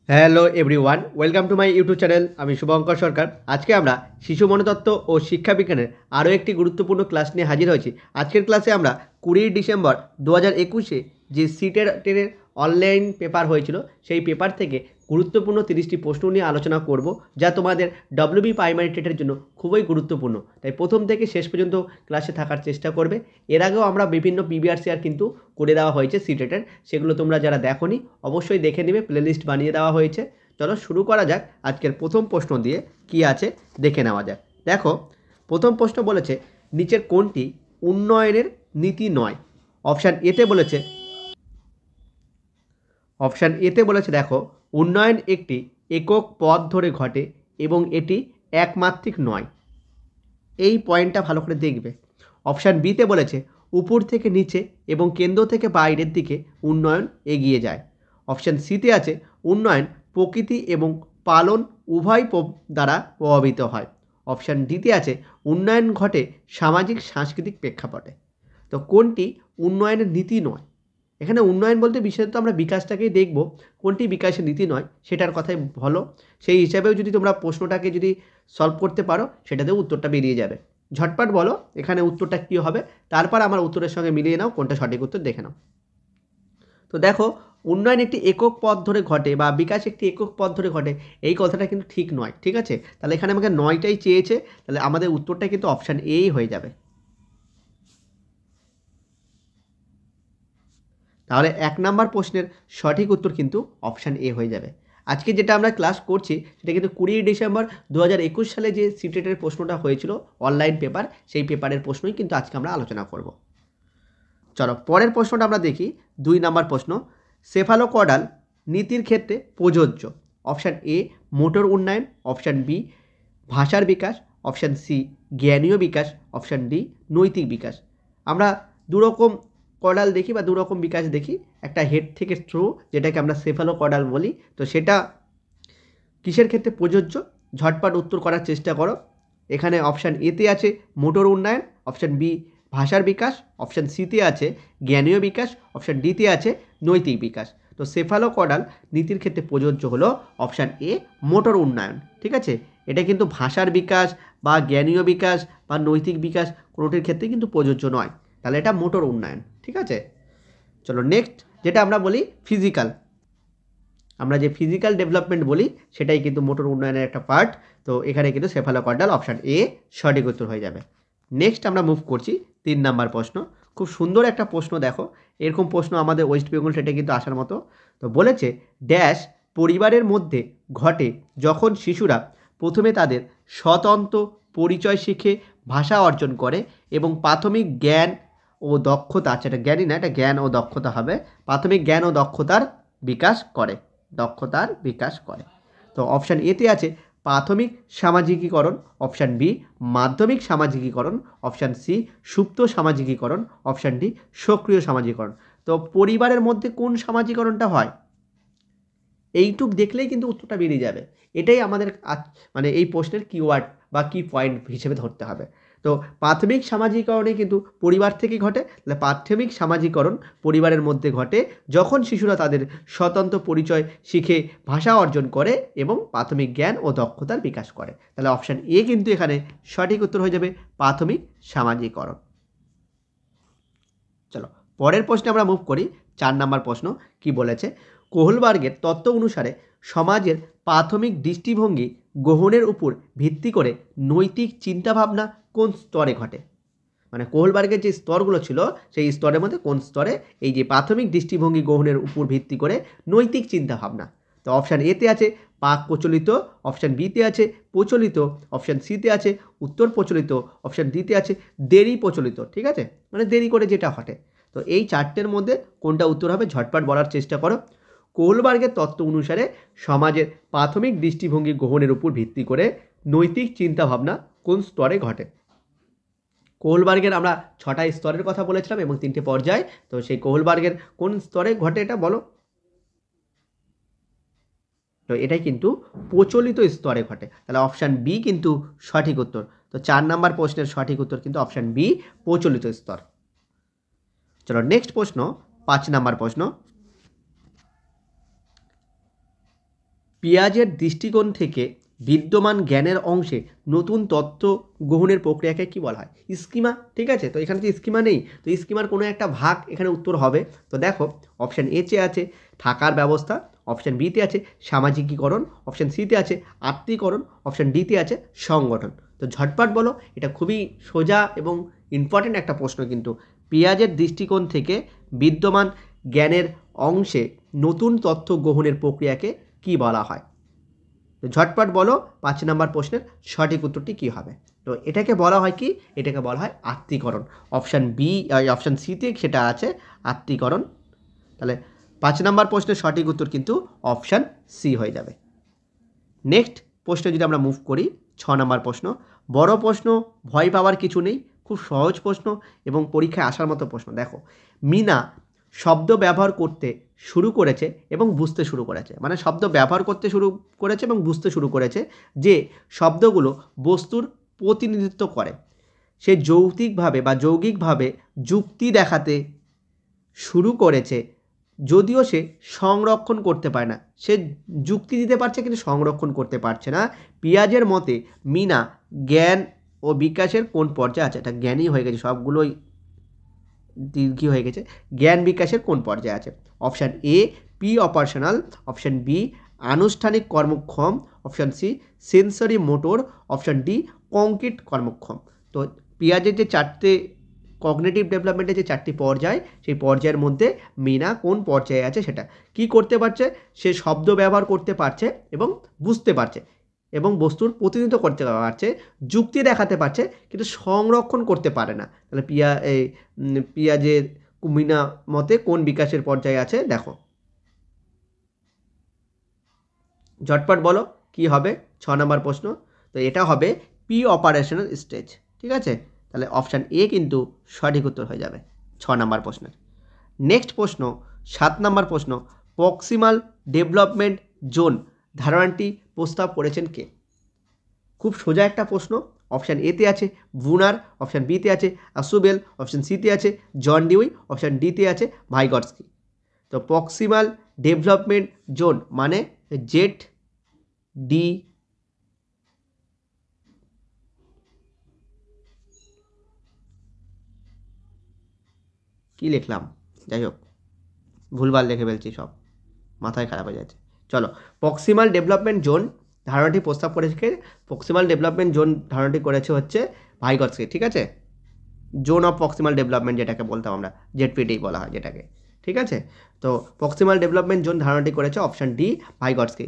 Hello everyone, welcome to my YouTube channel. আমি শুভঙ্কর সরকার। আজকে আমরা শিশু মনোতত্ত্ব ও শিক্ষা বিজ্ঞানের আরও একটি গুরুত্বপূর্ণ ক্লাস নিয়ে হাজির হয়েছি। আজকের ক্লাসে আমরা 20 ডিসেম্বর 2021 যে সিটের অনলাইন পেপার হয়েছিল সেই পেপার থেকে গুরুত্বপূর্ণ 30টি প্রশ্ন নিয়ে আলোচনা করব, যা তোমাদের ডব্লিউবি প্রাইমারি টেটের জন্য খুবই গুরুত্বপূর্ণ। তাই প্রথম থেকে শেষ পর্যন্ত ক্লাসে থাকার চেষ্টা করবে। এর আগেও আমরা বিভিন্ন প্রিভিয়াস ইয়ার কিন্তু করে দেওয়া হয়েছে সিটেটের, সেগুলো তোমরা যারা দেখোনি অবশ্যই দেখে নেবে, প্লেলিস্ট বানিয়ে দেওয়া হয়েছে। চলো শুরু করা যাক। আজকের প্রথম প্রশ্ন দিয়ে কি আছে দেখে নেওয়া যাক। দেখো, প্রথম প্রশ্ন বলেছে নিচের কোনটি উন্নয়নের নীতি নয়। অপশান এতে বলেছে দেখো, উন্নয়ন একটি একক পথ ধরে ঘটে এবং এটি একমাত্রিক নয়। এই পয়েন্টটা ভালো করে দেখবে। অপশান বিতে বলেছে উপর থেকে নিচে এবং কেন্দ্র থেকে বাইরের দিকে উন্নয়ন এগিয়ে যায়। অপশান সিতে আছে উন্নয়ন প্রকৃতি এবং পালন উভয় দ্বারা প্রভাবিত হয়। অপশান ডিতে আছে উন্নয়ন ঘটে সামাজিক সাংস্কৃতিক প্রেক্ষাপটে। তো কোনটি উন্নয়নের নীতি নয়? এখানে উন্নয়ন বলতে বিশেষত আমরা বিকাশটাকেই দেখব, কোনটি বিকাশের নীতি নয় সেটার কথাই বলো। সেই হিসাবেও যদি তোমরা প্রশ্নটাকে যদি সলভ করতে পারো সেটাতেও উত্তরটা বেরিয়ে যাবে। ঝটপট বলো এখানে উত্তরটা কী হবে, তারপর আমার উত্তরের সঙ্গে মিলিয়ে নাও কোনটা সঠিক উত্তর দেখে নাও। তো দেখো, উন্নয়ন একটি একক পথ ধরে ঘটে বা বিকাশ একটি একক পথ ধরে ঘটে, এই কথাটা কিন্তু ঠিক নয়। ঠিক আছে, তাহলে এখানে আমাকে 9টাই চেয়েছে, তাহলে আমাদের উত্তরটা কিন্তু অপশান এই হয়ে যাবে। তাহলে 1 নাম্বার প্রশ্নের সঠিক উত্তর কিন্তু অপশান এ হয়ে যাবে। আজকে যেটা আমরা ক্লাস করছি সেটা কিন্তু 20 ডিসেম্বর 2021 সালে যে সিটেটের প্রশ্নটা হয়েছিল অনলাইন পেপার, সেই পেপারের প্রশ্নই কিন্তু আজকে আমরা আলোচনা করব। চলো পরের প্রশ্নটা আমরা দেখি। 2 নাম্বার প্রশ্ন, সেফালোকডাল নীতির ক্ষেত্রে প্রযোজ্য। অপশান এ মোটর উন্নয়ন, অপশান বি ভাষার বিকাশ, অপশান সি জ্ঞানীয় বিকাশ, অপশান ডি নৈতিক বিকাশ। আমরা দুরকম কডাল দেখি বা দুরকম বিকাশ দেখি, একটা হেড থেকে থ্রু যেটাকে আমরা সেফালোকডাল বলি। তো সেটা কিসের ক্ষেত্রে প্রযোজ্য? ঝটপট উত্তর করার চেষ্টা করো। এখানে অপশান এতে আছে মোটর উন্নয়ন, অপশান বি ভাষার বিকাশ, অপশান সিতে আছে জ্ঞানীয় বিকাশ, অপশান ডিতে আছে নৈতিক বিকাশ। তো সেফালোকডাল নীতির ক্ষেত্রে প্রযোজ্য হলো অপশান এ মোটর উন্নয়ন। ঠিক আছে, এটা কিন্তু ভাষার বিকাশ বা জ্ঞানীয় বিকাশ বা নৈতিক বিকাশ কোনোটির ক্ষেত্রে কিন্তু প্রযোজ্য নয়। তাহলে এটা মোটর উন্নয়ন। ঠিক আছে, চলো নেক্সট যেটা আমরা বলি ফিজিক্যাল, আমরা যে ফিজিক্যাল ডেভেলপমেন্ট বলি সেটাই কিন্তু মোটর উন্নয়নের একটা পার্ট। তো এখানে কিন্তু সেফালোকডাল অপশান এ সঠিক উত্তর হয়ে যাবে। নেক্সট আমরা মুভ করছি 3 নাম্বার প্রশ্ন। খুব সুন্দর একটা প্রশ্ন, দেখো এরকম প্রশ্ন আমাদের ওয়েস্ট বেঙ্গল সেটা কিন্তু আসার মতো। তো বলেছে ড্যাশ পরিবারের মধ্যে ঘটে যখন শিশুরা প্রথমে তাদের স্বতন্ত্র পরিচয় শিখে ভাষা অর্জন করে এবং প্রাথমিক জ্ঞান ও দক্ষতা, এটা জ্ঞানই না, এটা জ্ঞান ও দক্ষতা হবে, প্রাথমিক জ্ঞান ও দক্ষতার বিকাশ করে। তো অপশান এতে আছে প্রাথমিক সামাজিকীকরণ, অপশান বি মাধ্যমিক সামাজিকীকরণ, অপশান সি সুপ্ত সামাজিকীকরণ, অপশান ডি সক্রিয় সামাজিকরণ। তো পরিবারের মধ্যে কোন সামাজিকরণটা হয় এইটুক দেখলেই কিন্তু উত্তরটা বেরিয়ে যাবে। এটাই আমাদের মানে এই প্রশ্নের কিওয়ার্ড বা কি পয়েন্ট হিসেবে ধরতে হবে। তো প্রাথমিক সামাজিকরণে কিন্তু পরিবার থেকে ঘটে, তাহলে প্রাথমিক সামাজিকরণ পরিবারের মধ্যে ঘটে যখন শিশুরা তাদের স্বতন্ত্র পরিচয় শিখে ভাষা অর্জন করে এবং প্রাথমিক জ্ঞান ও দক্ষতার বিকাশ করে। তাহলে অপশান এ কিন্তু এখানে সঠিক উত্তর হয়ে যাবে প্রাথমিক সামাজিকরণ। চলো পরের প্রশ্নে আমরা মুভ করি। 4 নাম্বার প্রশ্ন কি বলেছে, কোহলবার্গের তত্ত্ব অনুসারে সমাজের প্রাথমিক দৃষ্টিভঙ্গি গ্রহণের উপর ভিত্তি করে নৈতিক চিন্তাভাবনা কোন স্তরে ঘটে? মানে কোহলবার্গের যে স্তরগুলো ছিল সেই স্তরের মধ্যে কোন স্তরে এই যে প্রাথমিক দৃষ্টিভঙ্গি গ্রহণের উপর ভিত্তি করে নৈতিক চিন্তাভাবনা। তো অপশান এতে আছে পাক প্রচলিত, অপশান বিতে আছে প্রচলিত, অপশান সিতে আছে উত্তর প্রচলিত, অপশান ডিতে আছে দেরি প্রচলিত। ঠিক আছে, মানে দেরি করে যেটা ঘটে। তো এই চারটের মধ্যে কোনটা উত্তর হবে ঝটপট বলার চেষ্টা করো। কোহলবার্গের তত্ত্ব অনুসারে সমাজের প্রাথমিক দৃষ্টিভঙ্গি গ্রহণের উপর ভিত্তি করে নৈতিক চিন্তাভাবনা কোন স্তরে ঘটে? কোহলবার্গের আমরা 6টা স্তরের কথা বলেছিলাম এবং 3টে পর্যায়। তো সেই কোহলবার্গের কোন স্তরে ঘটে এটা বলো। তো এটাই কিন্তু প্রচলিত স্তরে ঘটে, তাহলে অপশান বি কিন্তু সঠিক উত্তর। তো 4 নাম্বার প্রশ্নের সঠিক উত্তর কিন্তু অপশান বি প্রচলিত স্তর। চলো নেক্সট প্রশ্ন 5 নাম্বার প্রশ্ন। পিয়াজের দৃষ্টিকোণ থেকে বিদ্যমান জ্ঞানের অংশে নতুন তথ্য গ্রহণের প্রক্রিয়াকে কি বলা হয়? স্কিমা। ঠিক আছে, তো এখানে তো স্কিমা নেই, তো স্কিমার কোনো একটা ভাগ এখানে উত্তর হবে। তো দেখো অপশান এতে আছে থাকার ব্যবস্থা, অপশান বিতে আছে সামাজিকীকরণ, অপশান সিতে আছে আত্মীকরণ, অপশান ডিতে আছে সংগঠন। তো ঝটপট বলো, এটা খুবই সোজা এবং ইম্পর্টেন্ট একটা প্রশ্ন কিন্তু। পিয়াজের দৃষ্টিকোণ থেকে বিদ্যমান জ্ঞানের অংশে নতুন তথ্য গ্রহণের প্রক্রিয়াকে কি বলা হয়? তো ঝটপট বলো 5 নম্বর প্রশ্নের সঠিক উত্তরটি কী হবে? তো এটাকে বলা হয় কি? এটাকে বলা হয় আত্মীকরণ। অপশান বি, অপশান সিতে সেটা আছে আত্মীকরণ। তাহলে 5 নম্বর প্রশ্নের সঠিক উত্তর কিন্তু অপশান সি হয়ে যাবে। নেক্সট প্রশ্নে যদি আমরা মুভ করি, 6 নম্বর প্রশ্ন। বড় প্রশ্ন, ভয় পাওয়ার কিছু নেই, খুব সহজ প্রশ্ন এবং পরীক্ষায় আসার মতো প্রশ্ন। দেখো, মিনা শব্দ ব্যবহার করতে শুরু করেছে এবং বুঝতে শুরু করেছে, মানে শব্দ ব্যবহার করতে শুরু করেছে এবং বুঝতে শুরু করেছে যে শব্দগুলো বস্তুর প্রতিনিধিত্ব করে। সে যৌগিকভাবে যুক্তি দেখাতে শুরু করেছে, যদিও সে সংরক্ষণ করতে পারে না। সে যুক্তি দিতে পারছে কিন্তু সংরক্ষণ করতে পারছে না। পিয়াজের মতে মিনা জ্ঞান ও বিকাশের কোন পর্যায়ে আছে? এটা জ্ঞানই হয়ে গেছে, সবগুলোই দীর্ঘ হয়ে গেছে। জ্ঞান বিকাশের কোন পর্যায়ে আছে? Option A pre operational, option B আনুষ্ঠানিক কর্মক্ষম, option C sensory motor, option D concrete কর্মক্ষম। তো পিয়াজের যে চারটে কগনিটিভ ডেভেলপমেন্টের যে চারটি পর্যায়, সেই পর্যায়ের মধ্যে মিনা কোন পর্যায়ে আছে সেটা কি করতে পারছে? সে শব্দ ব্যবহার করতে পারছে এবং বুঝতে পারছে এবং বস্তুর প্রতিনিধিত্ব করতে পারছে, যুক্তি দেখাতে পারছে কিন্তু সংরক্ষণ করতে পারে না। তাহলে পিয়াজের মিনা মতে কোন বিকাশের পর্যায়ে আছে? দেখো ঝটপট বলো কি হবে 6 নম্বর প্রশ্ন। তো এটা হবে প্রি অপারেশনাল স্টেজ। ঠিক আছে, তাহলে অপশান এ কিন্তু সঠিক উত্তর হয়ে যাবে 6 নম্বর প্রশ্নের। নেক্সট প্রশ্ন 7 নম্বর প্রশ্ন। প্রক্সিমাল ডেভেলপমেন্ট জোন ধারণাটি প্রস্তাব করেছেন কে? খুব সোজা একটা প্রশ্ন। অপশান এতে আছে বুনার, অপশান বিতে আছে আসুবেল, অপশান সিতে আছে জন ডিউই, অপশান ডিতে আছে ভাইগটস্কি। তো প্রক্সিমাল ডেভেলপমেন্ট জোন মানে জেড ডি কি লিখলাম, যাই হোক ভুলভাল লিখে ফেলছি, সব মাথায় খারাপ হয়ে যাচ্ছে। চলো, প্রক্সিমাল ডেভেলপমেন্ট জোন ধারণাটি প্রস্তাব করেছে, প্রক্সিমাল ডেভেলপমেন্ট জোন ধারণাটি করেছে হচ্ছে ভাইগটস্কি। ঠিক আছে, জোন অফ প্রক্সিমাল ডেভেলপমেন্ট যেটাকে বলতাম আমরা, জেডপিডি বলা হয় যেটাকে। ঠিক আছে, তো প্রক্সিমাল ডেভেলপমেন্ট জোন ধারণাটি করেছে অপশান ডি ভাইগটস্কি।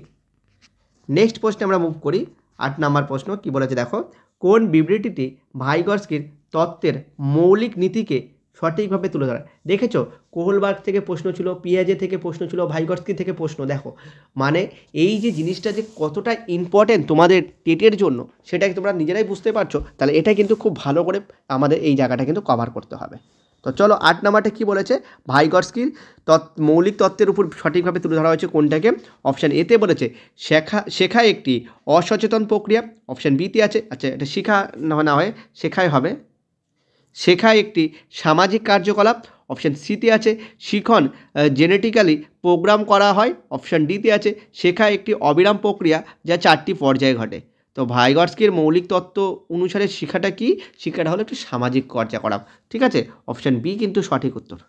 নেক্সট প্রশ্নে আমরা মুভ করি, 8 নম্বর প্রশ্ন কি বলেছে দেখো। কোন বিবৃতিটি ভাইগটস্কির তত্ত্বের মৌলিক নীতিকে সঠিকভাবে তুলে ধরা? দেখেছো, কোহলবার্গ থেকে প্রশ্ন ছিল, পিয়াজে থেকে প্রশ্ন ছিল, ভাইগটস্কি থেকে প্রশ্ন। দেখো মানে এই যে জিনিসটা যে কতটা ইম্পর্টেন্ট তোমাদের টেটের জন্য সেটা তোমরা নিজেরাই বুঝতে পারছো। তাহলে এটা কিন্তু খুব ভালো করে আমাদের এই জায়গাটা কিন্তু কভার করতে হবে। তো চলো 8 নাম্বারটা কী বলেছে? ভাইগটস্কির মৌলিক তত্ত্বের উপর সঠিকভাবে তুলে ধরা হয়েছে কোনটাকে? অপশান এতে বলেছে শেখা একটি অসচেতন প্রক্রিয়া, অপশান বিতে আছে, আচ্ছা এটা শেখা না হয় শেখাই হবে, শেখা একটি সামাজিক কার্যকলাপ, অপশান সিতে আছে শিখন জেনেটিক্যালি প্রোগ্রাম করা হয়, অপশান ডিতে আছে শেখা একটি অবিরাম প্রক্রিয়া যা 4টি পর্যায়ে ঘটে। তো ভাইগটস্কির মৌলিক তত্ত্ব অনুসারে শিক্ষাটা কি? শিক্ষাটা হলো একটি সামাজিক কার্যকলাপ। ঠিক আছে, অপশান বি কিন্তু সঠিক উত্তর।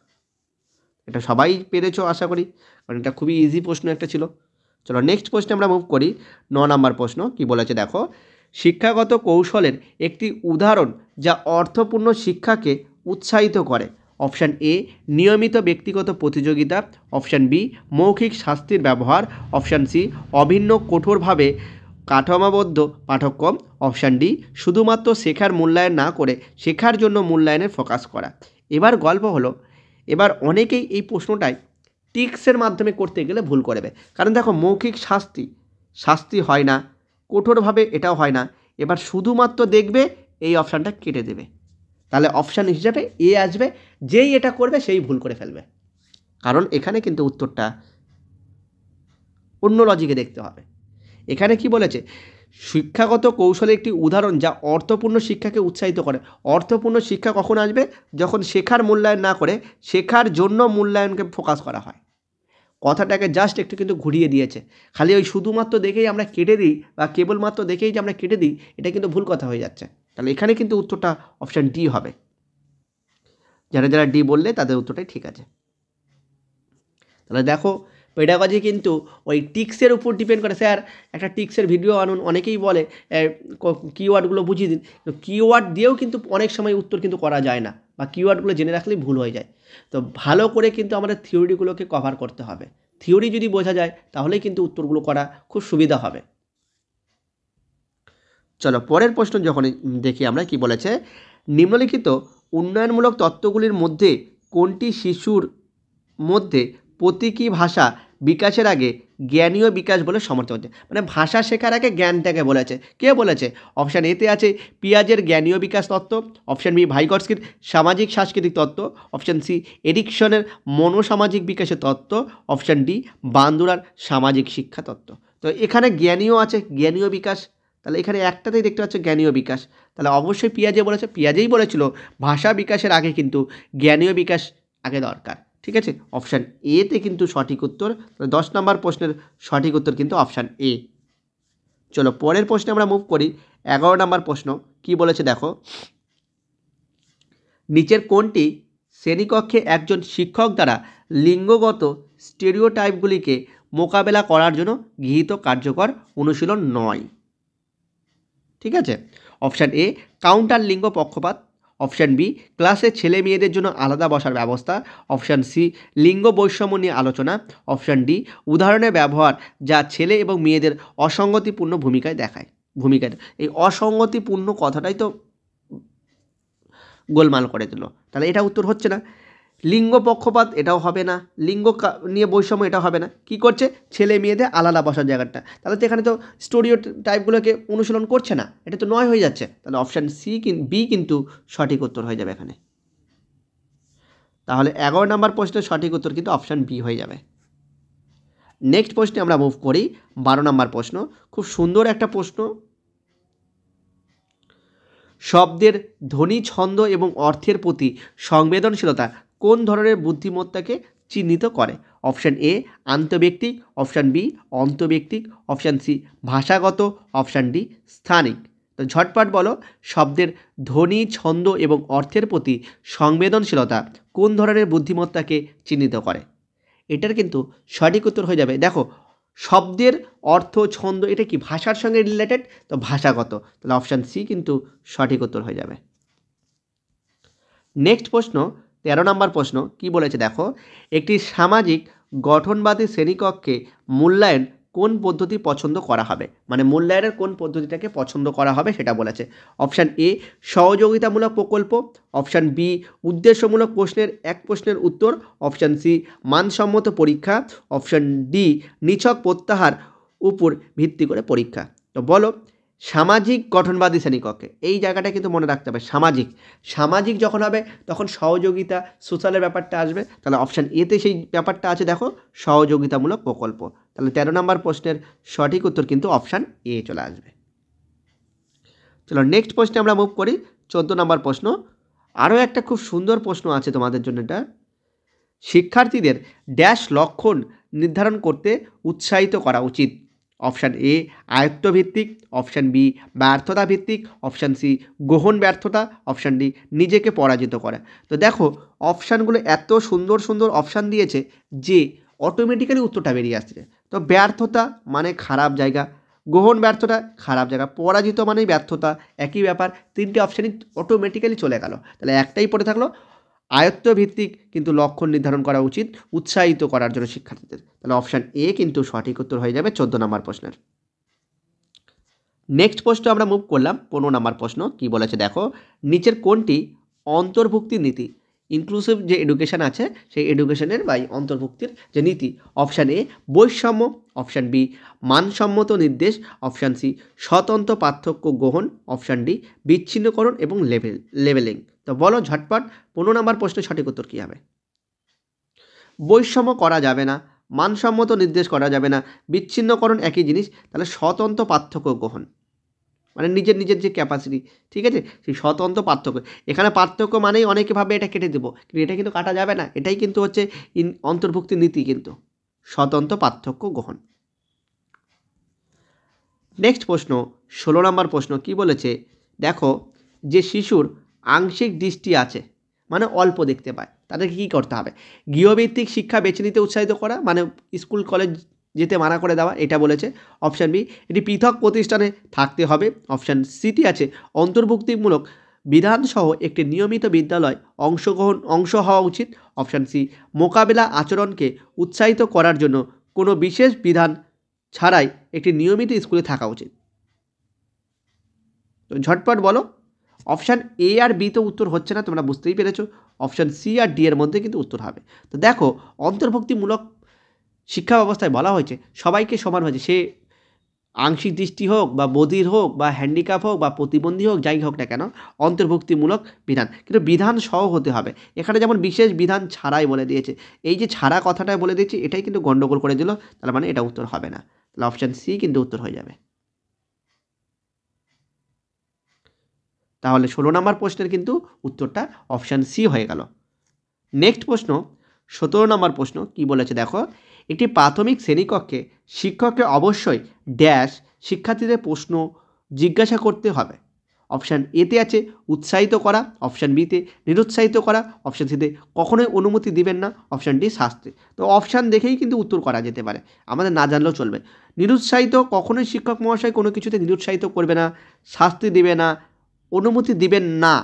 এটা সবাই পেরেছো আশা করি, কারণ এটা খুবই ইজি প্রশ্ন একটা ছিল। চলো নেক্সট প্রশ্নে আমরা মুভ করি, 9 নম্বর প্রশ্ন কি বলেছে দেখো। শিক্ষাগত কৌশলের একটি উদাহরণ যা অর্থপূর্ণ শিক্ষাকে উৎসাহিত করে। অপশান এ নিয়মিত ব্যক্তিগত প্রতিযোগিতা, অপশান বি মৌখিক শাস্তির ব্যবহার, অপশান সি অভিন্ন কঠোরভাবে কাঠামোবদ্ধ পাঠ্যক্রম, অপশান ডি শুধুমাত্র শেখার মূল্যায়ন না করে শেখার জন্য মূল্যায়নের ফোকাস করা। এবার গল্প হলো, এবার অনেকেই এই প্রশ্নটায় টিক্সের মাধ্যমে করতে গেলে ভুল করবে, কারণ দেখো মৌখিক শাস্তি হয় না, কঠোরভাবে এটাও হয় না। এবার শুধুমাত্র দেখবে এই অপশানটা কেটে দেবে, তাহলে অপশান হিসাবে এ আসবে। যেই এটা করবে সেই ভুল করে ফেলবে, কারণ এখানে কিন্তু উত্তরটা অন্য লজিকে দেখতে হবে। এখানে কি বলেছে? শিক্ষাগত কৌশলের একটি উদাহরণ যা অর্থপূর্ণ শিক্ষাকে উৎসাহিত করে। অর্থপূর্ণ শিক্ষা কখন আসবে? যখন শেখার মূল্যায়ন না করে শেখার জন্য মূল্যায়নকে ফোকাস করা হয়। কথাটাকে জাস্ট একটু কিন্তু ঘুরিয়ে দিয়েছে। খালি ওই শুধুমাত্র দেখেই আমরা কেটে দিই বা কেবলমাত্র দেখেই যে আমরা কেটে দিই, এটা কিন্তু ভুল কথা হয়ে যাচ্ছে। তাহলে এখানে কিন্তু উত্তরটা অপশান ডি হবে। যারা যারা ডি বললে তাদের উত্তরটাই ঠিক আছে। তাহলে দেখো পেডাগজি কিন্তু ওই টিক্সের উপর ডিপেন্ড করে। স্যার একটা টিক্সের ভিডিও আনুন, অনেকেই বলে কিওয়ার্ডগুলো বুঝিয়ে দিন। তো কিওয়ার্ড দিয়েও কিন্তু অনেক সময় উত্তর কিন্তু করা যায় না, বা কিওয়ার্ডগুলো জেনে রাখলেই ভুল হয়ে যায়। তো ভালো করে কিন্তু আমাদের থিওরিগুলোকে কভার করতে হবে। থিওরি যদি বোঝা যায় তাহলেই কিন্তু উত্তরগুলো করা খুব সুবিধা হবে। চলো পরের প্রশ্ন যখন দেখি আমরা কি বলেছে, নিম্নলিখিত উন্নয়নমূলক তত্ত্বগুলির মধ্যে কোনটি শিশুর মধ্যে প্রতীকী ভাষা বিকাশের আগে জ্ঞানীয় বিকাশ বলে সমর্থন হচ্ছে? মানে ভাষা শেখার আগে জ্ঞানটাকে বলেছে। কে বলেছে? অপশান এতে আছে পিয়াজের জ্ঞানীয় বিকাশ তত্ত্ব, অপশান বি ভাইগটস্কির সামাজিক সাংস্কৃতিক তত্ত্ব, অপশান সি এরিকসনের মনোসামাজিক বিকাশের তত্ত্ব, অপশান ডি বান্দুরার সামাজিক শিক্ষা তত্ত্ব। তো এখানে জ্ঞানীয় আছে, জ্ঞানীয় বিকাশ, তাহলে এখানে একটাতেই দেখতে পাচ্ছ জ্ঞানীয় বিকাশ, তাহলে অবশ্যই পিয়াজে বলেছে। পিয়াজেই বলেছিল ভাষা বিকাশের আগে কিন্তু জ্ঞানীয় বিকাশ আগে দরকার। ঠিক আছে, অপশান এতে কিন্তু সঠিক উত্তর। 10 নম্বর প্রশ্নের সঠিক উত্তর কিন্তু অপশান এ। চলো পরের প্রশ্নে আমরা মুভ করি। 11 নম্বর প্রশ্ন কি বলেছে দেখো, নিচের কোনটি শ্রেণীকক্ষে একজন শিক্ষক দ্বারা লিঙ্গগত স্টেরিওটাইপগুলিকে মোকাবেলা করার জন্য গৃহীত কার্যকর অনুশীলন নয়? ঠিক আছে, অপশান এ কাউন্টার লিঙ্গ পক্ষপাত, অপশান বি ক্লাসে ছেলে মেয়েদের জন্য আলাদা বসার ব্যবস্থা, অপশান সি লিঙ্গ বৈষম্য নিয়ে আলোচনা, অপশান ডি উদাহরণের ব্যবহার যা ছেলে এবং মেয়েদের অসঙ্গতিপূর্ণ ভূমিকায় দেখায়। এই অসঙ্গতিপূর্ণ কথাটাই তো গোলমাল করে দিল। তাহলে এটা উত্তর হচ্ছে না। লিঙ্গ পক্ষপাত এটাও হবে না, লিঙ্গ নিয়ে বৈষম্য এটা হবে না। কি করছে? ছেলে মেয়েদের আলাদা বসার জায়গাটা, তাহলে তো এখানে তো স্টোরিও টাইপগুলোকে অনুশীলন করছে না, এটা তো নয় হয়ে যাচ্ছে। তাহলে অপশান বি কিন্তু সঠিক উত্তর হয়ে যাবে এখানে। তাহলে 11 নম্বর প্রশ্নের সঠিক উত্তর কিন্তু অপশান বি হয়ে যাবে। নেক্সট প্রশ্নে আমরা মুভ করি। 12 নম্বর প্রশ্ন, খুব সুন্দর একটা প্রশ্ন। শব্দের ধ্বনি, ছন্দ এবং অর্থের প্রতি সংবেদনশীলতা কোন ধরনের বুদ্ধিমত্তাকে চিহ্নিত করে? অপশান এ আন্তঃব্যক্তিক, অপশান বি অন্তঃব্যক্তিক, অপশান সি ভাষাগত, অপশান ডি স্থানিক। তো ঝটপট বলো, শব্দের ধ্বনি, ছন্দ এবং অর্থের প্রতি সংবেদনশীলতা কোন ধরনের বুদ্ধিমত্তাকে চিহ্নিত করে? এটার কিন্তু সঠিক উত্তর হয়ে যাবে, দেখো শব্দের অর্থ, ছন্দ এটা কি ভাষার সঙ্গে রিলেটেড, তো ভাষাগত। তাহলে অপশান সি কিন্তু সঠিক উত্তর হয়ে যাবে। নেক্সট প্রশ্ন 13 নম্বর প্রশ্ন কি বলেছে দেখো, একটি সামাজিক গঠনবাদী শ্রেণীকক্ষে মূল্যায়ন কোন পদ্ধতি পছন্দ করা হবে? মানে মূল্যায়নের কোন পদ্ধতিটাকে পছন্দ করা হবে সেটা বলেছে। অপশান এ সহযোগিতামূলক প্রকল্প, অপশান বি উদ্দেশ্যমূলক প্রশ্নের এক প্রশ্নের উত্তর, অপশান সি মানসম্মত পরীক্ষা, অপশান ডি নিছক প্রত্যাহার উপর ভিত্তি করে পরীক্ষা। তো বলো, সামাজিক গঠনবাদী শ্রেণীকক্ষে এই জায়গাটা কিন্তু মনে রাখতে হবে। সামাজিক যখন হবে তখন সহযোগিতা, সোশ্যালের ব্যাপারটা আসবে। তাহলে অপশান এতে সেই ব্যাপারটা আছে, দেখো সহযোগিতামূলক প্রকল্প। তাহলে 13 নম্বর প্রশ্নের সঠিক উত্তর কিন্তু অপশান এ চলে আসবে। চলো নেক্সট প্রশ্নে আমরা মুভ করি। 14 নম্বর প্রশ্ন, আরও একটা খুব সুন্দর প্রশ্ন আছে তোমাদের জন্য। এটা শিক্ষার্থীদের ড্যাশ লক্ষণ নির্ধারণ করতে উৎসাহিত করা উচিত? অপশান এ আয়ত্তভিত্তিক, অপশান বি ব্যর্থতা ভিত্তিক, অপশান সি গ্রহণ ব্যর্থতা, অপশান ডি নিজেকে পরাজিত করা। তো দেখো অপশানগুলো এত সুন্দর সুন্দর অপশান দিয়েছে যে অটোমেটিক্যালি উত্তরটা বেরিয়ে আসছে। তো ব্যর্থতা মানে খারাপ জায়গা, গ্রহণ ব্যর্থতা খারাপ জায়গা, পরাজিত মানেই ব্যর্থতা, একই ব্যাপার। 3টে অপশানই অটোমেটিক্যালি চলে গেল। তাহলে একটাই পড়ে থাকলো আয়ত্তভিত্তিক, কিন্তু লক্ষ্য নির্ধারণ করা উচিত উৎসাহিত করার জন্য শিক্ষার্থীদের। তাহলে অপশান এ কিন্তু সঠিক উত্তর হয়ে যাবে 14 নম্বর প্রশ্নের। নেক্সট প্রশ্ন আমরা মুভ করলাম 15 নম্বর প্রশ্ন কি বলেছে দেখো, নিচের কোনটি অন্তর্ভুক্তির নীতি? ইনক্লুসিভ যে এডুকেশন আছে সেই এডুকেশনের বা অন্তর্ভুক্তির যে নীতি। অপশান এ বৈষম্য, অপশান বি মানসম্মত নির্দেশ, অপশান সি স্বতন্ত্র পার্থক্য গ্রহণ, অপশান ডি বিচ্ছিন্নকরণ এবং লেভেলিং। তো বলো ঝটপট 15 নম্বর প্রশ্নের সঠিক উত্তর কী হবে? বৈষম্য করা যাবে না, মানসম্মত নির্দেশ করা যাবে না, বিচ্ছিন্নকরণ একই জিনিস। তাহলে স্বতন্ত্র পার্থক্য গ্রহণ, মানে নিজের যে ক্যাপাসিটি, ঠিক আছে, সেই স্বতন্ত্র পার্থক্য। এখানে পার্থক্য মানেই অনেকে ভাবে এটা কেটে দেবো, কিন্তু এটা কিন্তু কাটা যাবে না। এটাই কিন্তু হচ্ছে অন্তর্ভুক্তি নীতি কিন্তু। স্বতন্ত্র পার্থক্য গ্রহণ। নেক্সট প্রশ্ন 16 নম্বর প্রশ্ন কি বলেছে দেখো, যে শিশুর আংশিক দৃষ্টি আছে মানে অল্প দেখতে পায় তাদেরকে কী করতে হবে? গৃহভিত্তিক শিক্ষা বেছে নিতে উৎসাহিত করা, মানে স্কুল কলেজ যেতে মানা করে দেওয়া, এটা বলেছে। অপশান বি, এটি পৃথক প্রতিষ্ঠানে থাকতে হবে। অপশান সিটি আছে অন্তর্ভুক্তিমূলক বিধানসহ একটি নিয়মিত বিদ্যালয় অংশ হওয়া উচিত। অপশান সি, মোকাবিলা আচরণকে উৎসাহিত করার জন্য কোনো বিশেষ বিধান ছাড়াই একটি নিয়মিত স্কুলে থাকা উচিত। তো ঝটপট বলো। অপশান এ আর বি তো উত্তর হচ্ছে না, তোমরা বুঝতেই পেরেছো। অপশান সি আর ডি এর মধ্যে কিন্তু উত্তর হবে। তো দেখো, অন্তর্ভুক্তিমূলক শিক্ষা ব্যবস্থায় বলা হয়েছে সবাইকে সমান হয়েছে, সে আংশিক দৃষ্টি হোক বা বধির হোক বা হ্যান্ডিক্যাপ হোক বা প্রতিবন্ধী হোক, যাই হোক না কেন, অন্তর্ভুক্তিমূলক বিধান, কিন্তু বিধান সহ হতে হবে। এখানে যেমন বিশেষ বিধান ছাড়াই বলে দিয়েছে, এই যে ছাড়া কথাটা বলে দিয়েছে এটাই কিন্তু গন্ডগোল করে দিল, তার মানে এটা উত্তর হবে না। তাহলে অপশান সি কিন্তু উত্তর হয়ে যাবে। তাহলে 16 নম্বর প্রশ্নের কিন্তু উত্তরটা অপশান সি হয়ে গেল। নেক্সট প্রশ্ন 17 নম্বর প্রশ্ন কি বলেছে দেখো, একটি প্রাথমিক শ্রেণীকক্ষে শিক্ষককে অবশ্যই ড্যাশ শিক্ষার্থীদের প্রশ্ন জিজ্ঞাসা করতে হবে। অপশান এতে আছে উৎসাহিত করা, অপশান বিতে নিরুৎসাহিত করা, অপশান সিতে কখনোই অনুমতি দিবেন না, অপশান ডি শাস্তি। তো অপশান দেখেই কিন্তু উত্তর করা যেতে পারে, আমাদের না জানলেও চলবে। নিরুৎসাহিত, কখনোই শিক্ষক মহাশয় কোনো কিছুতে নিরুৎসাহিত করবে না, শাস্তি দিবে না, অনুমতি দিবেন না,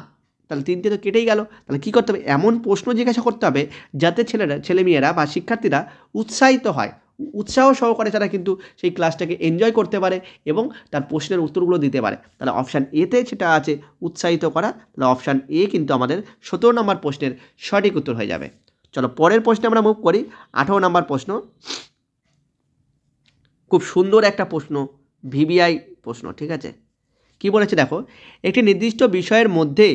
তাহলে তিনটে তো কেটেই গেল। তাহলে কী করতে হবে? এমন প্রশ্ন জিজ্ঞাসা করতে হবে যাতে ছেলেমেয়েরা বা শিক্ষার্থীরা উৎসাহিত হয়, উৎসাহ সহকারে তারা কিন্তু সেই ক্লাসটাকে এনজয় করতে পারে এবং তার প্রশ্নের উত্তরগুলো দিতে পারে। তাহলে অপশান এতে সেটা আছে উৎসাহিত করা, তাহলে অপশান এ কিন্তু আমাদের 17 নম্বর প্রশ্নের সঠিক উত্তর হয়ে যাবে। চলো পরের প্রশ্নে আমরা মুভ করি। 18 নম্বর প্রশ্ন, খুব সুন্দর একটা প্রশ্ন, ভিবিআই প্রশ্ন, ঠিক আছে। কি বলেছে দেখো, একটি নির্দিষ্ট বিষয়ের মধ্যে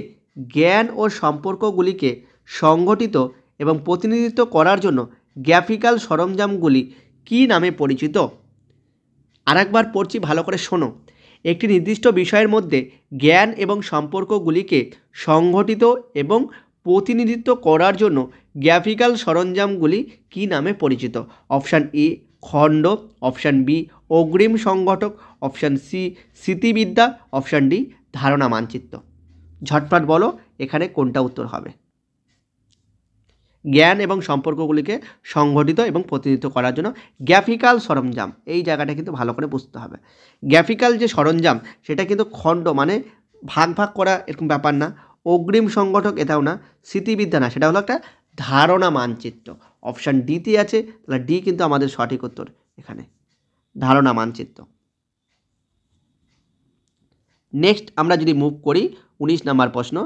জ্ঞান ও সম্পর্কগুলিকে সংগঠিত এবং প্রতিনিধিত্ব করার জন্য গ্রাফিক্যাল সরঞ্জামগুলি কী নামে পরিচিত? আরেকবার পড়ছি, ভালো করে শোনো। একটি নির্দিষ্ট বিষয়ের মধ্যে জ্ঞান এবং সম্পর্কগুলিকে সংগঠিত এবং প্রতিনিধিত্ব করার জন্য গ্রাফিক্যাল সরঞ্জামগুলি কী নামে পরিচিত? অপশান এ খণ্ড, অপশান বি অগ্রিম সংগঠক, অপশান সি স্মৃতিবিদ্যা, অপশান ডি ধারণা মানচিত্র। ঝটপট বলো এখানে কোনটা উত্তর হবে? জ্ঞান এবং সম্পর্কগুলিকে সংগঠিত এবং প্রতিনিধিত্ব করার জন্য গ্রাফিক্যাল সরঞ্জাম, এই জায়গাটা কিন্তু ভালো করে বুঝতে হবে। গ্রাফিক্যাল যে সরঞ্জাম সেটা কিন্তু খণ্ড মানে ভাগ ভাগ করা এরকম ব্যাপার না, অগ্রিম সংগঠক এটাও না, স্মৃতিবিদ্যা না, সেটা হলো একটা ধারণা মানচিত্র। অপশান ডিতে আছে, তাহলে ডি কিন্তু আমাদের সঠিক উত্তর এখানে, ধারণা মানচিত্র। নেক্সট আমরা যদি মুভ করি 19 নম্বর প্রশ্ন,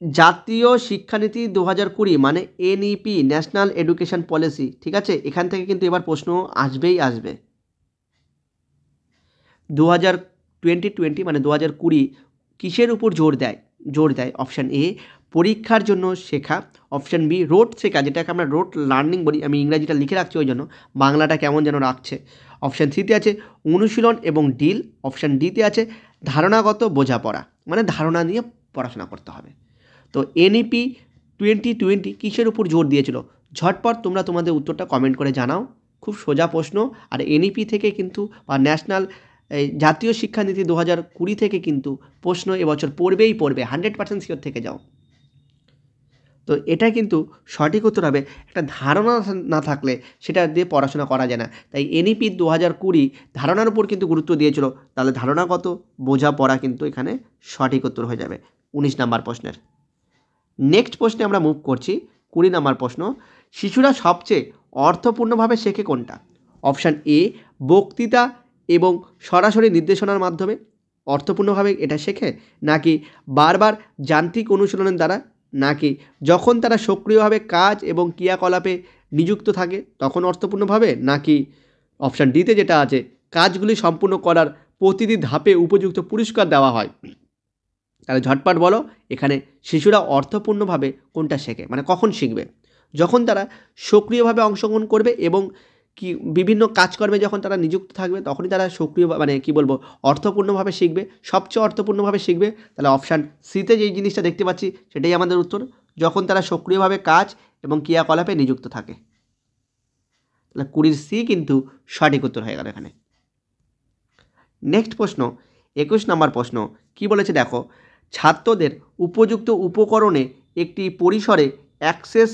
জাতীয় শিক্ষানীতি 2020 মানে এনইপি ন্যাশনাল এডুকেশন পলিসি, ঠিক আছে, এখান থেকে কিন্তু এবার প্রশ্ন আসবেই আসবে। 2020 মানে 2020 কিসের উপর জোর দেয়? অপশান এ পরীক্ষার জন্য শেখা, অপশান বি রোট শেখা, যেটাকে আমরা রোট লার্নিং বলি, আমি ইংরাজিটা লিখে রাখছি ওই জন্য বাংলাটা কেমন যেন রাখছে। অপশান সিতে আছে অনুশীলন এবং ডিল, অপশান ডিতে আছে ধারণাগত বোঝাপড়া, মানে ধারণা নিয়ে পড়াশোনা করতে হবে। তো এনইপি 2020 কিসের উপর জোর দিয়েছিল? ঝটপট তোমরা তোমাদের উত্তরটা কমেন্ট করে জানাও, খুব সোজা প্রশ্ন। আর এনইপি থেকে কিন্তু বা ন্যাশনাল জাতীয় শিক্ষানীতি 2020 থেকে কিন্তু প্রশ্ন এবছর পড়বে 100% শিওর থেকে যাও। তো এটা কিন্তু সঠিক উত্তর হবে। একটা ধারণা না থাকলে সেটা দিয়ে পড়াশোনা করা যায় না, তাই এনইপি 2020 ধারণার উপর কিন্তু গুরুত্ব দিয়েছিল, তাহলে ধারণাগত বোঝাপড়া কিন্তু এখানে সঠিক উত্তর হয়ে যাবে 19 নম্বর প্রশ্নের। নেক্সট প্রশ্নে আমরা মুভ করছি 20 নম্বর প্রশ্ন, শিশুরা সবচেয়ে অর্থপূর্ণভাবে শেখে কোনটা? অপশান এ বক্তৃতা এবং সরাসরি নির্দেশনার মাধ্যমে অর্থপূর্ণভাবে এটা শেখে, নাকি বারবার যান্ত্রিক অনুশীলনের দ্বারা, নাকি যখন তারা সক্রিয়ভাবে কাজ এবং ক্রিয়াকলাপে নিযুক্ত থাকে তখন অর্থপূর্ণভাবে, নাকি অপশান ডিতে যেটা আছে কাজগুলি সম্পূর্ণ করার প্রতিটি ধাপে উপযুক্ত পুরস্কার দেওয়া হয়। তাহলে ঝটপট বলো এখানে শিশুরা অর্থপূর্ণভাবে কোনটা শেখে, মানে কখন শিখবে? যখন তারা সক্রিয়ভাবে অংশগ্রহণ করবে এবং কি বিভিন্ন কাজকর্মে যখন তারা নিযুক্ত থাকবে তখনই তারা সক্রিয় মানে কি বলবো অর্থপূর্ণভাবে শিখবে, সবচেয়ে অর্থপূর্ণভাবে শিখবে। তাহলে অপশান সিতে যেই জিনিসটা দেখতে পাচ্ছি সেটাই আমাদের উত্তর, যখন তারা সক্রিয়ভাবে কাজ এবং ক্রিয়াকলাপে নিযুক্ত থাকে। তাহলে 20 সি কিন্তু সঠিক উত্তর হয়ে গেল এখানে। নেক্সট প্রশ্ন 21 নম্বর প্রশ্ন কি বলেছে দেখো, ছাত্রদের উপযুক্ত উপকরণে একটি পরিসরে অ্যাক্সেস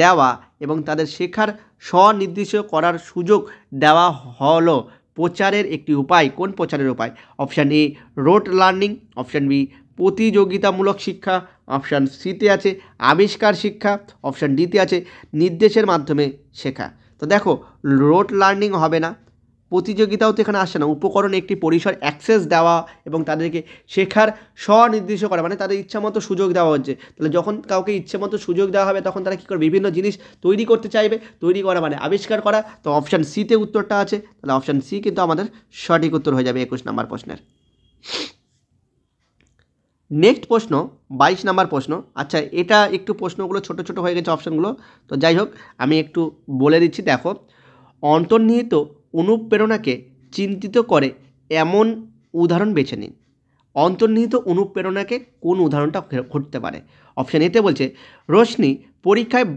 দেওয়া এবং তাদের শেখার স্বনির্দিষ্ট করার সুযোগ দেওয়া হলো প্রচারের একটি উপায়। কোন প্রচারের উপায়? Option A rote learning, option B প্রতিযোগিতামূলক শিক্ষা, অপশান সিতে আছে আবিষ্কার শিক্ষা, অপশান ডিতে আছে নির্দেশের মাধ্যমে শেখা। তো দেখো রোট লার্নিং হবে না, প্রতিযোগিতাও তো এখানে আসছে না, উপকরণে একটি পরিসর অ্যাক্সেস দেওয়া এবং তাদেরকে শেখার স্বনির্দিষ্ট করা, মানে তাদের ইচ্ছামতো সুযোগ দেওয়া হচ্ছে। তাহলে যখন কাউকে ইচ্ছামতো সুযোগ দেওয়া হবে তখন তারা কী করে বিভিন্ন জিনিস তৈরি করতে চাইবে, তৈরি করা মানে আবিষ্কার করা। তো অপশান সিতে উত্তরটা আছে, তাহলে অপশান সি কিন্তু আমাদের সঠিক উত্তর হয়ে যাবে 21 নম্বর প্রশ্নের। নেক্সট প্রশ্ন 22 নম্বর প্রশ্ন। আচ্ছা এটা একটু প্রশ্নগুলো ছোট ছোট হয়ে গেছে অপশানগুলো, তো যাই হোক আমি একটু বলে দিচ্ছি। দেখো, অন্তর্নিহিত অনুপ্রেরণাকে চিন্তিত করে এমন উদাহরণ বেছে নিন। অন্তর্নিহিত অনুপ্রেরণাকে কোন উদাহরণটা ঘটতে পারে? অপশান এতে বলছে রোশনি পরীক্ষায়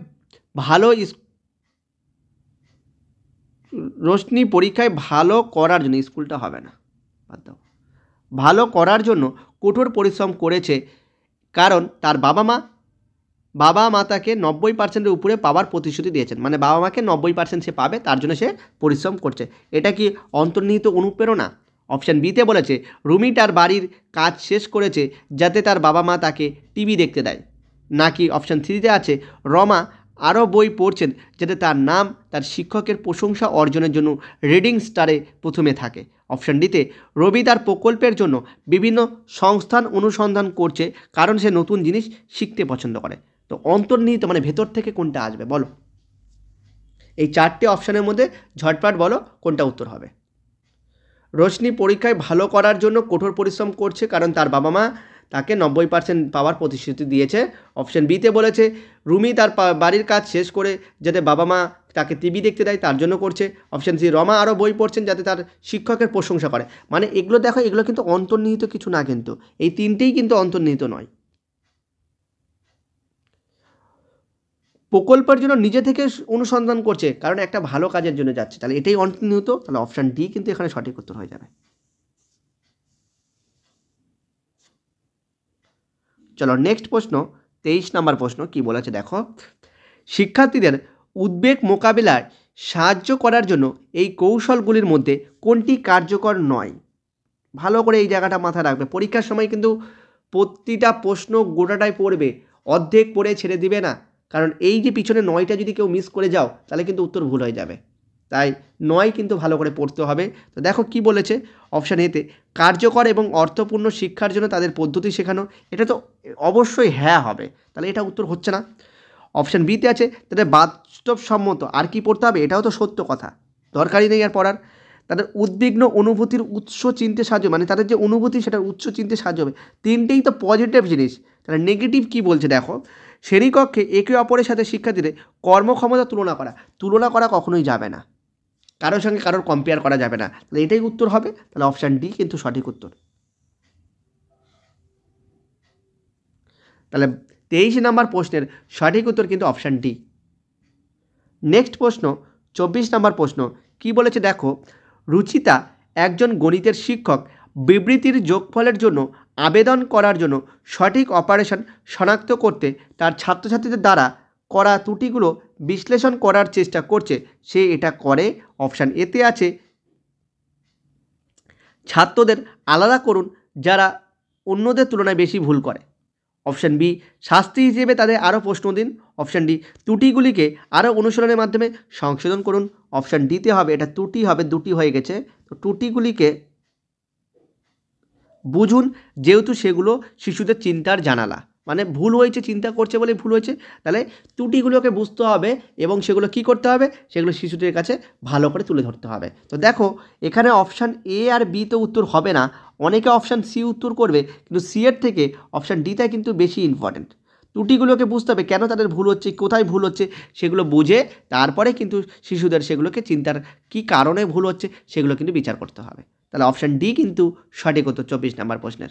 ভালো করার জন্য, স্কুলটা হবে না, বাদ দাও, ভালো করার জন্য কঠোর পরিশ্রম করেছে কারণ তার বাবা মা তাকে 90% উপরে পাওয়ার প্রতিশ্রুতি দিয়েছেন, মানে বাবা মাকে 90% সে পাবে তার জন্য সে পরিশ্রম করছে। এটা কি অন্তর্নিহিত অনুপ্রেরণা? অপশান বিতে বলেছে রুমি তার বাড়ির কাজ শেষ করেছে যাতে তার বাবা মা তাকে টিভি দেখতে দেয়। নাকি অপশান সিতে আছে রমা আরও বই পড়ছেন যাতে তার নাম তার শিক্ষকের প্রশংসা অর্জনের জন্য রিডিং স্টারে প্রথমে থাকে। অপশান ডিতে রবি তার প্রকল্পের জন্য বিভিন্ন সংস্থান অনুসন্ধান করছে কারণ সে নতুন জিনিস শিখতে পছন্দ করে। তো অন্তর্নিহিত মানে ভেতর থেকে কোনটা আসবে বলো? এই চারটে অপশানের মধ্যে ঝটপট বলো কোনটা উত্তর হবে। রোশনি পরীক্ষায় ভালো করার জন্য কঠোর পরিশ্রম করছে কারণ তার বাবা মা তাকে 90% পাওয়ার প্রতিশ্রুতি দিয়েছে। অপশান বিতে বলেছে রুমি তার বাড়ির কাজ শেষ করে যাতে বাবা মা তাকে টিভি দেখতে দেয় তার জন্য করছে। অপশান সি রমা আরও বই পড়ছেন যাতে তার শিক্ষকের প্রশংসা করে। মানে এগুলো দেখো, এগুলো কিন্তু অন্তর্নিহিত কিছু না, কিন্তু এই তিনটেই কিন্তু অন্তর্নিহিত নয়। প্রকল্পের জন্য নিজে থেকে অনুসন্ধান করছে কারণ একটা ভালো কাজের জন্য যাচ্ছে, তাহলে এটাই অন্তর্নিহিত। তাহলে অপশান ডি কিন্তু এখানে সঠিক উত্তর হয়ে যাবে। চলো নেক্সট প্রশ্ন 23 নম্বর প্রশ্ন কি বলেছে দেখো, শিক্ষার্থীদের উদ্বেগ মোকাবিলায় সাহায্য করার জন্য এই কৌশলগুলির মধ্যে কোনটি কার্যকর নয়? ভালো করে এই জায়গাটা মাথায় রাখবে, পরীক্ষার সময় কিন্তু প্রতিটা প্রশ্ন গোটাটাই পড়বে, অর্ধেক পড়ে ছেড়ে দিবে না, কারণ এই যে পিছনে 9টা যদি কেউ মিস করে যাও তাহলে কিন্তু উত্তর ভুল হয়ে যাবে। তাই 9 কিন্তু ভালো করে পড়তে হবে। তো দেখো কি বলেছে অপশান এতে কার্যকর এবং অর্থপূর্ণ শিক্ষার জন্য তাদের পদ্ধতি শেখানো, এটা তো অবশ্যই হ্যাঁ হবে, তাহলে এটা উত্তর হচ্ছে না। অপশান বিতে আছে তাদের বাস্তবসম্মত, আর কি পড়তে হবে? এটাও তো সত্য কথা, দরকারই নেই আর পড়ার। তাদের উদ্বিগ্ন অনুভূতির উৎস চিনতে সাহায্য, মানে তাদের যে অনুভূতি সেটার উৎস চিনতে সাহায্য হবে। তিনটেই তো পজিটিভ জিনিস, তাহলে নেগেটিভ কি বলছে দেখো, শ্রেণীকক্ষে একে অপরের সাথে শিক্ষার্থীদের কর্মক্ষমতা তুলনা করা কখনোই যাবে না, কারোর সঙ্গে কারোর কম্পেয়ার করা যাবে না, তাহলে এটাই উত্তর হবে। তাহলে অপশান ডি কিন্তু সঠিক উত্তর। তাহলে 23 নম্বর প্রশ্নের সঠিক উত্তর কিন্তু অপশান ডি। নেক্সট প্রশ্ন 24 নম্বর প্রশ্ন কি বলেছে দেখো, রুচিতা একজন গণিতের শিক্ষক বিবৃতির যোগফলের জন্য আবেদন করার জন্য সঠিক অপারেশন শনাক্ত করতে তার ছাত্রছাত্রীদের দ্বারা করা ত্রুটিগুলো বিশ্লেষণ করার চেষ্টা করছে। সে এটা করে। অপশান এতে আছে ছাত্রদের আলাদা করুন যারা অন্যদের তুলনায় বেশি ভুল করে। অপশান বি শাস্তি হিসেবে তাদের আরও প্রশ্ন দিন। অপশান ডি ত্রুটিগুলিকে আরও অনুশীলনের মাধ্যমে সংশোধন করুন। অপশান ডিতে হবে, এটা ত্রুটি হবে, দুটি হয়ে গেছে, তো ত্রুটিগুলিকে বুঝুন যেহেতু সেগুলো শিশুদের চিন্তার জানালা, মানে ভুল হয়েছে চিন্তা করছে বলে ভুল হয়েছে, তাহলে ত্রুটিগুলোকে বুঝতে হবে এবং সেগুলো কি করতে হবে, সেগুলো শিশুদের কাছে ভালো করে তুলে ধরতে হবে। তো দেখো এখানে অপশান এ আর বি তো উত্তর হবে না, অনেকে অপশান সি উত্তর করবে, কিন্তু সি এর থেকে অপশান ডিটা কিন্তু বেশি ইম্পর্টেন্ট। ত্রুটিগুলোকে বুঝতে হবে কেন তাদের ভুল হচ্ছে, কোথায় ভুল হচ্ছে, সেগুলো বুঝে তারপরে কিন্তু শিশুদের সেগুলোকে চিন্তার কি কারণে ভুল হচ্ছে সেগুলো কিন্তু বিচার করতে হবে। তাহলে অপশান ডি কিন্তু সঠিক উত্তর 24 নম্বর প্রশ্নের।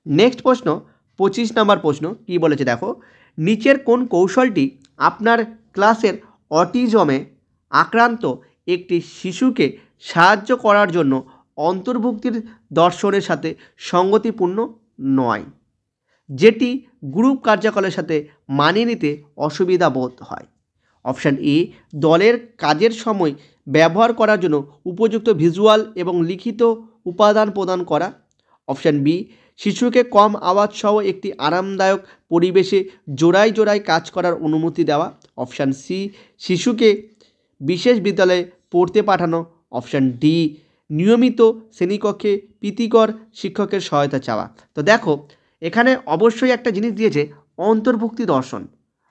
নেক্সট প্রশ্ন 25 নম্বর প্রশ্ন কি বলেছে দেখো, নিচের কোন কৌশলটি আপনার ক্লাসের অটিজমে আক্রান্ত একটি শিশুকে সাহায্য করার জন্য অন্তর্ভুক্তির দর্শনের সাথে সঙ্গতিপূর্ণ নয়, যেটি গ্রুপ কার্যকলাপের সাথে মানিয়ে নিতে অসুবিধা বোধ হয়। অপশান এ, দলের কাজের সময় ব্যবহার করার জন্য উপযুক্ত ভিজুয়াল এবং লিখিত উপাদান প্রদান করা। অপশান বি, শিশুকে কম আওয়াজ সহ একটি আরামদায়ক পরিবেশে জোড়ায় জোড়ায় কাজ করার অনুমতি দেওয়া। অপশান সি, শিশুকে বিশেষ বিদ্যালয়ে পড়তে পাঠানো। অপশান ডি, নিয়মিত শ্রেণীকক্ষে প্রীতিকর শিক্ষকের সহায়তা চাওয়া। তো দেখো এখানে অবশ্যই একটা জিনিস দিয়েছে, অন্তর্ভুক্তি দর্শন।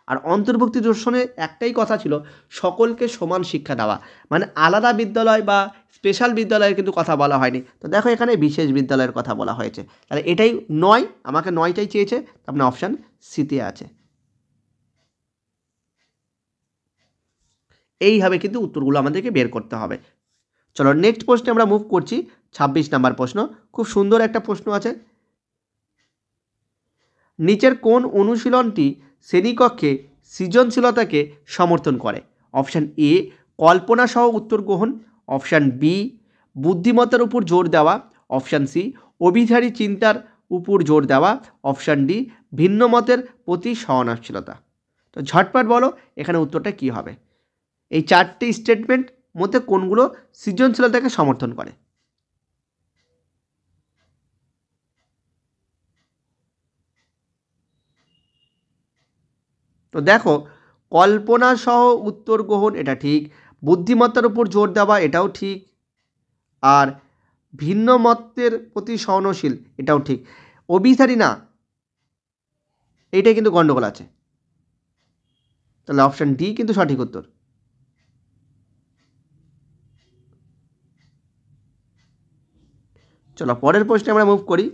আর অন্তর্ভুক্তি দর্শনে একটাই কথা ছিল, সকলকে সমান শিক্ষা দেওয়া, মানে আলাদা বিদ্যালয় বা স্পেশাল বিদ্যালয়ের কিন্তু কথা বলা হয়নি। তো দেখো এখানে বিশেষ বিদ্যালয়ের কথা বলা হয়েছে, তাহলে এটাই নয়, আমাকে নয়টাই চেয়েছে, আপনার অপশান সিতে আছে। এইভাবে কিন্তু উত্তরগুলো আমাদেরকে বের করতে হবে। চলো নেক্সট প্রশ্নে আমরা মুভ করছি। 26 নাম্বার প্রশ্ন, খুব সুন্দর একটা প্রশ্ন আছে। নিচের কোন অনুশীলনটি শ্রেণীকক্ষে সৃজনশীলতাকে সমর্থন করে? অপশান এ, কল্পনা সহ উত্তর গ্রহণ। অপশান বি, বুদ্ধিমত্তার উপর জোর দেওয়া। অপশান সি, অভিধারী চিন্তার উপর জোর দেওয়া। অপশান ডি, ভিন্ন মতের প্রতি সহনশীলতা। তো ঝটপট বলো এখানে উত্তরটা কী হবে? এই চারটি স্টেটমেন্ট মধ্যে কোনগুলো সৃজনশীলতাকে সমর্থন করে? তো দেখো, কল্পনা সহ উত্তর গ্রহণ এটা ঠিক, বুদ্ধিমত্তার উপর জোর দেওয়া এটাও ঠিক, আর ভিন্ন মতের প্রতি সহনশীল এটাও ঠিক। অভিসারী না, এইটাই কিন্তু গণ্ডগোল আছে। তাহলে অপশান ডি কিন্তু সঠিক উত্তর। চলো পরের প্রশ্নে আমরা মুভ করি।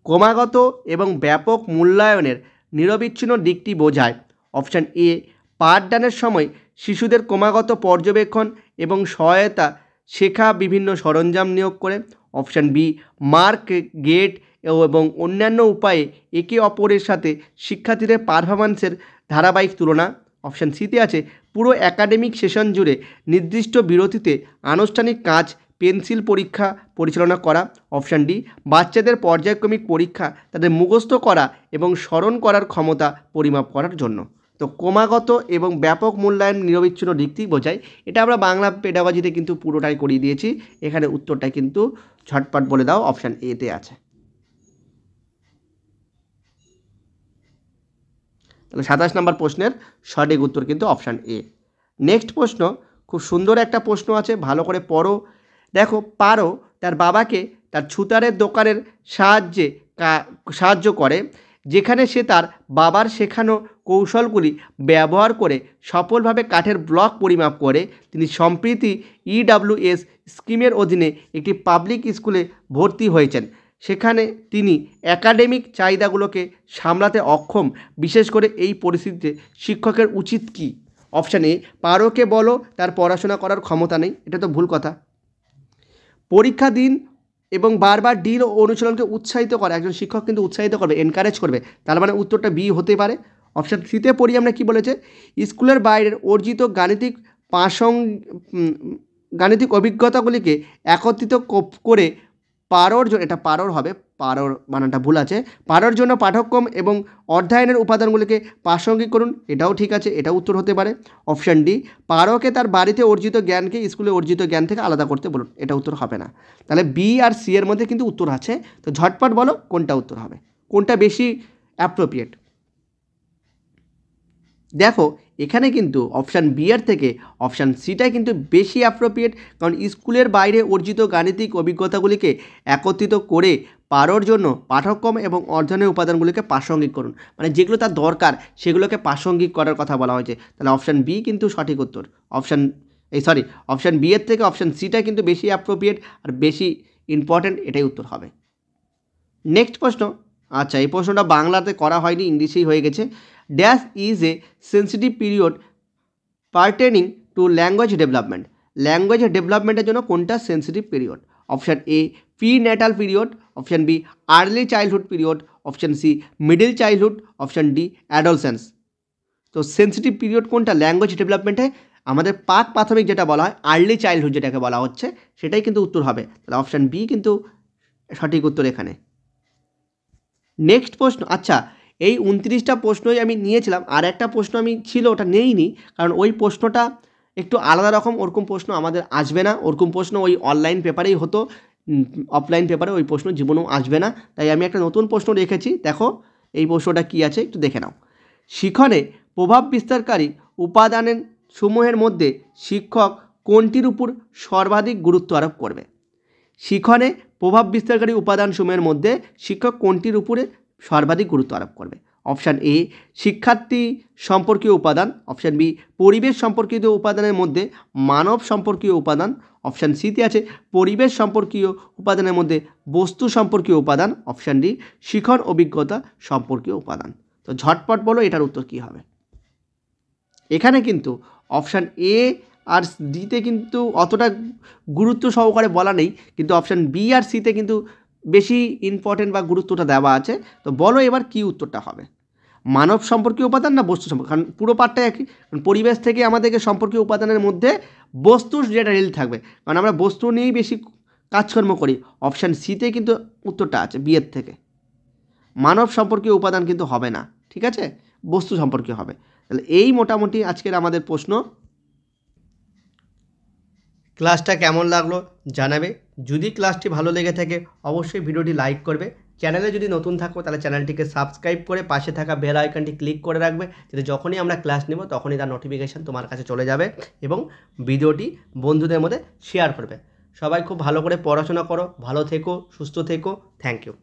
ক্রমাগত এবং ব্যাপক মূল্যায়নের নিরবিচ্ছিন্ন দিকটি বোঝায়। অপশান এ, পাঠদানের সময় শিশুদের ক্রমাগত পর্যবেক্ষণ এবং সহায়তা শেখা বিভিন্ন সরঞ্জাম নিয়োগ করে। অপশান বি, মার্ক, গেট এবং অন্যান্য উপায়ে একে অপরের সাথে শিক্ষার্থীদের পারফরম্যান্সের ধারাবাহিক তুলনা। অপশান সিতে আছে, পুরো একাডেমিক সেশন জুড়ে নির্দিষ্ট বিরতিতে আনুষ্ঠানিক কাজ, পেন্সিল পরীক্ষা পরিচালনা করা। অপশান ডি, বাচ্চাদের পর্যায়ক্রমিক পরীক্ষা তাদের মুখস্থ করা এবং স্মরণ করার ক্ষমতা পরিমাপ করার জন্য। তো ক্রমাগত এবং ব্যাপক মূল্যায়ন নিরবিচ্ছিন্ন দিকটি বোঝায়, এটা আমরা বাংলা পেডাগজিতে কিন্তু পুরোটাই করিয়ে দিয়েছি। এখানে উত্তরটা কিন্তু ঝটপট বলে দাও, অপশান এতে আছে। তাহলে 27 নম্বর প্রশ্নের সঠিক উত্তর কিন্তু অপশান এ। নেক্সট প্রশ্ন, খুব সুন্দর একটা প্রশ্ন আছে, ভালো করে পড়ো। দেখো, পারো তার বাবাকে তার ছুতারের দোকানের সাহায্য করে, যেখানে সে তার বাবার শেখানো কৌশলগুলি ব্যবহার করে সফলভাবে কাঠের ব্লক পরিমাপ করে। তিনি সম্প্রতি EWS স্কিমের অধীনে একটি পাবলিক স্কুলে ভর্তি হয়েছেন। সেখানে তিনি একাডেমিক চাহিদাগুলোকে সামলাতে অক্ষম। বিশেষ করে এই পরিস্থিতিতে শিক্ষকের উচিত কী? অপশান এ, পারোকে বলো তার পড়াশোনা করার ক্ষমতা নেই, এটা তো ভুল কথা। পরীক্ষা দিন এবং বারবার ডিল ও অনুশীলনকে উৎসাহিত করে, একজন শিক্ষক কিন্তু উৎসাহিত করবে, এনকারেজ করবে, তার মানে উত্তরটা বি হতে পারে। অপশান সিতে পড়ি আমরা কি বলেছে, স্কুলের বাইরের অর্জিত গাণিতিক অভিজ্ঞতাগুলিকে একত্রিত করে পারোর জন্য, এটা পারোর হবে, পারোর বানানটা ভুল আছে, পারোর জন্য পাঠ্যক্রম এবং অধ্যয়নের উপাদানগুলিকে প্রাসঙ্গিক করুন, এটাও ঠিক আছে, এটা উত্তর হতে পারে। অপশান ডি, পারোকে তার বাড়িতে অর্জিত জ্ঞানকে স্কুলে অর্জিত জ্ঞান থেকে আলাদা করতে বলুন, এটা উত্তর হবে না। তাহলে বি আর সি এর মধ্যে কিন্তু উত্তর আছে। তো ঝটপট বলো কোনটা উত্তর হবে, কোনটা বেশি অ্যাপ্রোপ্রিয়েট। দেখো এখানে কিন্তু অপশান বি এর থেকে অপশান সিটাই কিন্তু বেশি অ্যাপ্রোপ্রিয়েট, কারণ স্কুলের বাইরে অর্জিত গাণিতিক অভিজ্ঞতাগুলিকে একত্রিত করে পারোর জন্য পাঠ্যক্রম এবং অধ্যয়নের উপাদানগুলিকে প্রাসঙ্গিক করুন, মানে যেগুলো তার দরকার সেগুলোকে প্রাসঙ্গিক করার কথা বলা হয়েছে। তাহলে অপশান বি কিন্তু সঠিক উত্তর। অপশান বি এর থেকে অপশান সিটা কিন্তু বেশি অ্যাপ্রোপ্রিয়েট আর বেশি ইম্পর্ট্যান্ট, এটাই উত্তর হবে। নেক্সট প্রশ্ন, আচ্ছা এই প্রশ্নটা বাংলাতে করা হয়নি, ইংলিশেই হয়ে গেছে। Dash is a sensitive period pertaining to language development. Language ডেভেলপমেন্টের জন্য কোনটা sensitive period? Option A, prenatal period. Option B, early childhood period. Option C, middle childhood. Option D, adolescence. তো সেন্সিটিভ পিরিয়ড কোনটা? Language ডেভেলপমেন্টে আমাদের প্রাথমিক যেটা বলা হয় আর্লি চাইল্ডহুড যেটাকে বলা হচ্ছে সেটাই কিন্তু উত্তর হবে। তাহলে অপশান বি কিন্তু সঠিক উত্তর এখানে। নেক্সট প্রশ্ন, আচ্ছা এই 29টা প্রশ্নই আমি নিয়েছিলাম, আর একটা প্রশ্ন আমি ছিল ওটা নেইনি, কারণ ওই প্রশ্নটা একটু আলাদা রকম, ওরকম প্রশ্ন আমাদের আসবে না, ওরকম প্রশ্ন ওই অনলাইন পেপারেই হতো, অফলাইন পেপারে ওই প্রশ্ন জীবনেও আসবে না। তাই আমি একটা নতুন প্রশ্ন রেখেছি, দেখো এই প্রশ্নটা কী আছে একটু দেখে নাও। শিক্ষণে প্রভাব বিস্তারকারী উপাদানের সমূহের মধ্যে শিক্ষক কোনটির উপর সর্বাধিক গুরুত্ব আরোপ করবে? শিক্ষণে প্রভাব বিস্তারকারী উপাদানসমূহের মধ্যে শিক্ষক কোনটির উপরে সর্বাধিক গুরুত্ব আরোপ করবে? অপশান এ শিক্ষার্থী সম্পর্কীয় উপাদান, অপশান বি পরিবেশ সম্পর্কিত উপাদানের মধ্যে মানব সম্পর্কীয় উপাদান, অপশান সিতে আছে পরিবেশ সম্পর্কীয় উপাদানের মধ্যে বস্তু সম্পর্কীয় উপাদান, অপশান ডি শিখন অভিজ্ঞতা সম্পর্কীয় উপাদান। তো ঝটপট বলো এটার উত্তর কী হবে? এখানে কিন্তু অপশান এ আর ডিতে কিন্তু অতটা গুরুত্ব সহকারে বলা নেই, কিন্তু অপশান বি আর সিতে কিন্তু বেশি ইম্পর্টেন্ট বা গুরুত্বটা দেওয়া আছে। তো বলো এবার কি উত্তরটা হবে, মানব সম্পর্কীয় উপাদান না বস্তু সম্পর্ক? কারণ পুরো পার্টটা একই, কারণ পরিবেশ থেকে আমাদেরকে সম্পর্কীয় উপাদানের মধ্যে বস্তুর যেটা রিল থাকবে, কারণ আমরা বস্তু নিয়েই বেশি কাজকর্ম করি। অপশান সিতে কিন্তু উত্তরটা আছে বিয়ের থেকে, মানব সম্পর্কীয় উপাদান কিন্তু হবে না, ঠিক আছে, বস্তু সম্পর্কীয় হবে। তাহলে এই মোটামুটি আজকের আমাদের প্রশ্ন। ক্লাসটা কেমন লাগলো জানাবে, যদি ক্লাসটি ভালো লেগে থাকে অবশ্যই ভিডিওটি লাইক করবে, চ্যানেলে যদি নতুন থাকো তাহলে চ্যানেলটিকে সাবস্ক্রাইব করে পাশে থাকা বেল আইকনটি ক্লিক করে রাখবে, যাতে যখনই আমরা ক্লাস নেব তখনই তার নোটিফিকেশান তোমার কাছে চলে যাবে, এবং ভিডিওটি বন্ধুদের মধ্যে শেয়ার করবে। সবাই খুব ভালো করে পড়াশোনা করো, ভালো থেকো, সুস্থ থেকো, থ্যাংক ইউ।